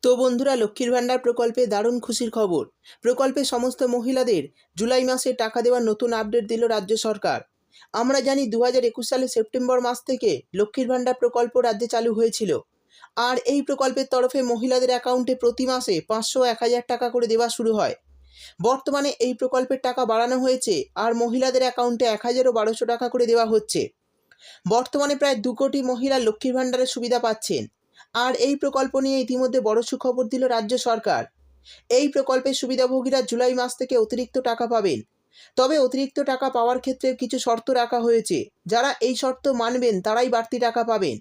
তো বন্ধুরা, লক্ষ্মীর ভাণ্ডার প্রকল্পে দারুণ খুশির খবর। প্রকল্পে সমস্ত মহিলাদের জুলাই মাসে টাকা দেওয়ার নতুন আপডেট দিল রাজ্য সরকার। আমরা জানি 2021 সালের সেপ্টেম্বর মাস থেকে লক্ষ্মীর ভাণ্ডার প্রকল্প রাজ্যে চালু হয়েছিল। আর এই প্রকল্পের তরফে মহিলাদের অ্যাকাউন্টে প্রতি মাসে 500 1000 টাকা করে দেওয়া শুরু হয়। বর্তমানে এই প্রকল্পের টাকা বাড়ানো হয়েছে আর মহিলাদের অ্যাকাউন্টে 1000 ও 1200 টাকা করে দেওয়া হচ্ছে। বর্তমানে প্রায় 2 কোটি মহিলা লক্ষ্মীর ভাণ্ডারের সুবিধা পাচ্ছেন। আর এই প্রকল্প নিয়ে ইতিমধ্যে বড় সুখবর দিল রাজ্য সরকার। এই প্রকল্পের সুবিধাভোগীরা জুলাই মাস থেকে অতিরিক্ত টাকা পাবেন। তবে অতিরিক্ত টাকা পাওয়ার ক্ষেত্রে কিছু শর্ত রাখা হয়েছে। যারা এই শর্ত মানবেন তারাই বাড়তি টাকা পাবেন।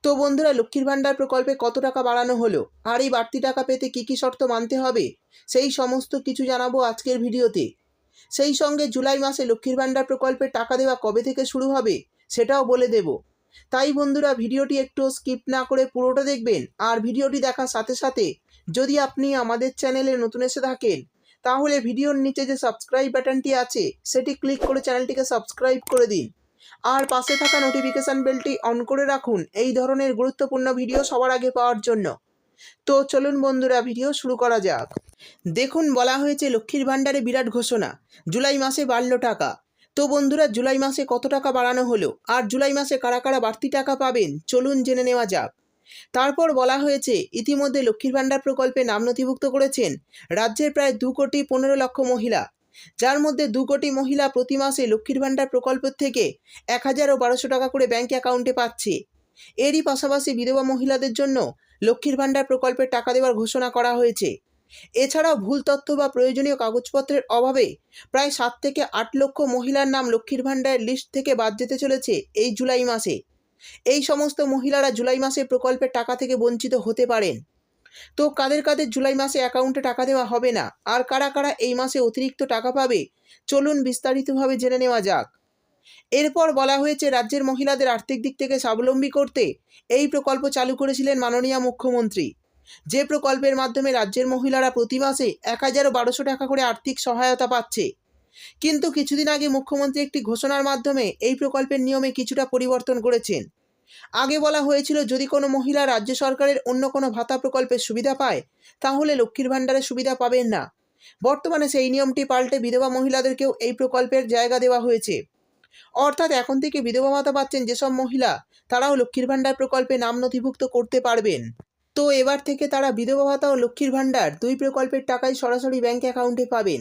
তো বন্ধুরা, লক্ষ্মীর ভাণ্ডার প্রকল্পে কত টাকা বাড়ানো হলো আর এই বাড়তি টাকা পেতে কী কী শর্ত মানতে হবে সেই সমস্ত কিছু জানাবো আজকের ভিডিওতে। সেই সঙ্গে জুলাই মাসে লক্ষ্মীর ভাণ্ডার প্রকল্পে টাকা দেওয়া কবে থেকে শুরু হবে সেটাও বলে দেব। তাই বন্ধুরা, ভিডিওটি একটু স্কিপ না করে পুরোটা দেখবেন। আর ভিডিওটি দেখার সাথে সাথে যদি আপনি আমাদের চ্যানেলে নতুন এসে থাকেন তাহলে ভিডিওর নিচে যে সাবস্ক্রাইব বাটনটি আছে সেটি ক্লিক করে চ্যানেলটিকে সাবস্ক্রাইব করে দিন। আর পাশে থাকা নোটিফিকেশান বেলটি অন করে রাখুন এই ধরনের গুরুত্বপূর্ণ ভিডিও সবার আগে পাওয়ার জন্য। তো চলুন বন্ধুরা, ভিডিও শুরু করা যাক। দেখুন, বলা হয়েছে লক্ষ্মীর ভাণ্ডারে বিরাট ঘোষণা, জুলাই মাসে বাড়ল টাকা। তো বন্ধুরা, জুলাই মাসে কত টাকা বাড়ানো হলো আর জুলাই মাসে কারা কারা বাড়তি টাকা পাবেন চলুন জেনে নেওয়া যাক। তারপর বলা হয়েছে ইতিমধ্যে লক্ষ্মীর ভাণ্ডার প্রকল্পে নাম নথিভুক্ত করেছেন রাজ্যের প্রায় 2,15,00,000 মহিলা, যার মধ্যে 2 কোটি মহিলা প্রতি মাসে লক্ষ্মীর ভাণ্ডার প্রকল্প থেকে 1000 ও 1200 টাকা করে ব্যাঙ্ক অ্যাকাউন্টে পাচ্ছে। এরই পাশাপাশি বিধবা মহিলাদের জন্য লক্ষ্মীর ভাণ্ডার প্রকল্পের টাকা দেওয়ার ঘোষণা করা হয়েছে। এছাড়াও ভুল তথ্য বা প্রয়োজনীয় কাগজপত্রের অভাবে প্রায় 7 থেকে 8 লক্ষ মহিলার নাম লক্ষ্মীর ভাণ্ডারের লিস্ট থেকে বাদ যেতে চলেছে এই জুলাই মাসে। এই সমস্ত মহিলারা জুলাই মাসে প্রকল্পের টাকা থেকে বঞ্চিত হতে পারেন। তো কাদের কাদের জুলাই মাসে অ্যাকাউন্টে টাকা দেওয়া হবে না আর কারা কারা এই মাসে অতিরিক্ত টাকা পাবে চলুন বিস্তারিতভাবে জেনে নেওয়া যাক। এরপর বলা হয়েছে রাজ্যের মহিলাদের আর্থিক দিক থেকে স্বাবলম্বী করতে এই প্রকল্প চালু করেছিলেন মাননীয় মুখ্যমন্ত্রী, যে প্রকল্পের মাধ্যমে রাজ্যের মহিলারা প্রতি মাসে 1000 ও 1200 টাকা করে আর্থিক সহায়তা পাচ্ছে। কিন্তু কিছুদিন আগে মুখ্যমন্ত্রী একটি ঘোষণার মাধ্যমে এই প্রকল্পের নিয়মে কিছুটা পরিবর্তন করেছেন। আগে বলা হয়েছিল যদি কোনো মহিলা রাজ্য সরকারের অন্য কোনো ভাতা প্রকল্পের সুবিধা পায় তাহলে লক্ষ্মীর ভাণ্ডারের সুবিধা পাবেন না। বর্তমানে সেই নিয়মটি পাল্টে বিধবা মহিলাদেরকেও এই প্রকল্পের জায়গা দেওয়া হয়েছে। অর্থাৎ এখন থেকে বিধবা ভাতা পাচ্ছেন যেসব মহিলা তারাও লক্ষ্মীর ভাণ্ডার প্রকল্পে নাম নথিভুক্ত করতে পারবেন। তো এবার থেকে তারা বিধবা ভাতা ও লক্ষ্মীর ভাণ্ডার দুই প্রকল্পের টাকাই সরাসরি ব্যাঙ্ক অ্যাকাউন্টে পাবেন।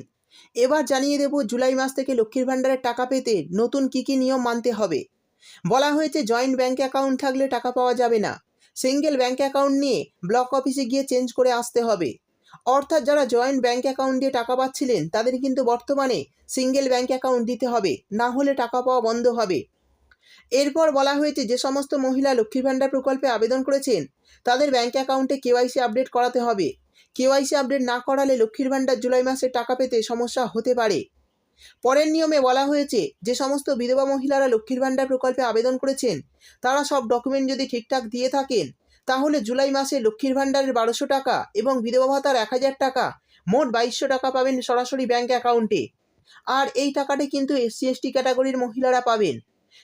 এবার জানিয়ে দেব জুলাই মাস থেকে লক্ষ্মীর ভাণ্ডারের টাকা পেতে নতুন কী কী নিয়ম মানতে হবে। বলা হয়েছে জয়েন্ট ব্যাঙ্ক অ্যাকাউন্ট থাকলে টাকা পাওয়া যাবে না। সিঙ্গেল ব্যাঙ্ক অ্যাকাউন্ট নিয়ে ব্লক অফিসে গিয়ে চেঞ্জ করে আসতে হবে। অর্থাৎ যারা জয়েন্ট ব্যাঙ্ক অ্যাকাউন্ট দিয়ে টাকা পাচ্ছিলেন তাদের কিন্তু বর্তমানে সিঙ্গেল ব্যাঙ্ক অ্যাকাউন্ট দিতে হবে, না হলে টাকা পাওয়া বন্ধ হবে। এরপর বলা হয়েছে যে সমস্ত মহিলা লক্ষ্মীর ভাণ্ডার প্রকল্পে আবেদন করেছেন তাদের ব্যাঙ্ক অ্যাকাউন্টে কেওয়াইসি আপডেট করাতে হবে। কেওয়াইসি আপডেট না করালে লক্ষ্মীর ভাণ্ডার জুলাই মাসে টাকা পেতে সমস্যা হতে পারে। পরের নিয়মে বলা হয়েছে যে সমস্ত বিধবা মহিলারা লক্ষ্মীর ভাণ্ডার প্রকল্পে আবেদন করেছেন তারা সব ডকুমেন্ট যদি ঠিকঠাক দিয়ে থাকেন তাহলে জুলাই মাসে লক্ষ্মীর ভাণ্ডারের 1200 টাকা এবং বিধবা ভাতার 1000 টাকা মোট 2200 টাকা পাবেন সরাসরি ব্যাঙ্ক অ্যাকাউন্টে। আর এই টাকাটি কিন্তু SC/ST ক্যাটাগরির মহিলারা পাবেন।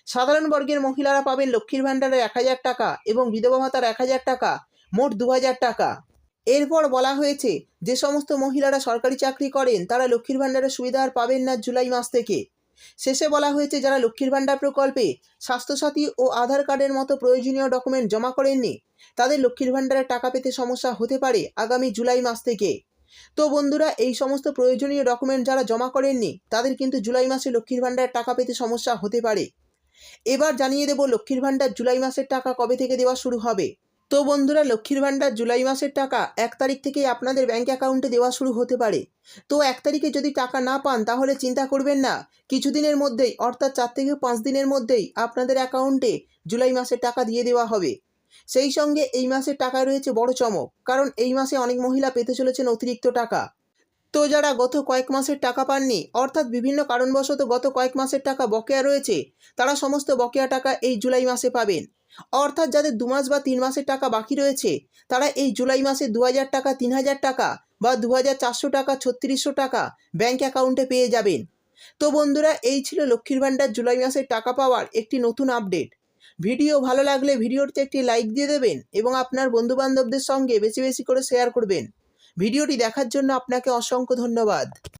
সাধারণ বর্গের মহিলারা পাবেন লক্ষ্মীর ভাণ্ডারের 1000 টাকা এবং বিধবা ভাতার 1000 টাকা মোট 2000 টাকা। এরপর বলা হয়েছে যে সমস্ত মহিলারা সরকারি চাকরি করেন তারা লক্ষ্মীর ভাণ্ডারের সুবিধা আর পাবেন না জুলাই মাস থেকে। শেষে বলা হয়েছে যারা লক্ষ্মীর ভাণ্ডার প্রকল্পে স্বাস্থ্যসাথী ও আধার কার্ডের মতো প্রয়োজনীয় ডকুমেন্ট জমা করেননি তাদের লক্ষ্মীর ভাণ্ডারের টাকা পেতে সমস্যা হতে পারে আগামী জুলাই মাস থেকে। তো বন্ধুরা, এই সমস্ত প্রয়োজনীয় ডকুমেন্ট যারা জমা করেননি তাদের কিন্তু জুলাই মাসে লক্ষ্মীর ভাণ্ডারের টাকা পেতে সমস্যা হতে পারে। এবার জানিয়ে দেব লক্ষ্মীর ভাণ্ডার জুলাই মাসের টাকা কবে থেকে দেওয়া শুরু হবে। তো বন্ধুরা, লক্ষ্মীর ভাণ্ডার জুলাই মাসের টাকা 1 তারিখ থেকেই আপনাদের ব্যাঙ্ক অ্যাকাউন্টে দেওয়া শুরু হতে পারে। তো 1 তারিখে যদি টাকা না পান তাহলে চিন্তা করবেন না, কিছুদিনের মধ্যেই অর্থাৎ 4 থেকে 5 দিনের মধ্যেই আপনাদের অ্যাকাউন্টে জুলাই মাসের টাকা দিয়ে দেওয়া হবে। সেই সঙ্গে এই মাসের টাকায় রয়েছে বড় চমক, কারণ এই মাসে অনেক মহিলা পেতে চলেছেন অতিরিক্ত টাকা। তো যারা গত কয়েক মাসের টাকা পাননি অর্থাৎ বিভিন্ন কারণবশত গত কয়েক মাসের টাকা বকেয়া রয়েছে তারা সমস্ত বকেয়া টাকা এই জুলাই মাসে পাবেন। অর্থাৎ যাদের 2 মাস বা 3 মাসের টাকা বাকি রয়েছে তারা এই জুলাই মাসে 2000 টাকা, 3000 টাকা বা 2400 টাকা, 3600 টাকা ব্যাঙ্ক অ্যাকাউন্টে পেয়ে যাবেন। তো বন্ধুরা, এই ছিল লক্ষ্মীর ভাণ্ডার জুলাই মাসের টাকা পাওয়ার একটি নতুন আপডেট। ভিডিও ভালো লাগলে ভিডিওটিতে একটি লাইক দিয়ে দেবেন এবং আপনার বন্ধুবান্ধবদের সঙ্গে বেশি বেশি করে শেয়ার করবেন। ভিডিওটি দেখার জন্য আপনাকে অসংখ্য ধন্যবাদ।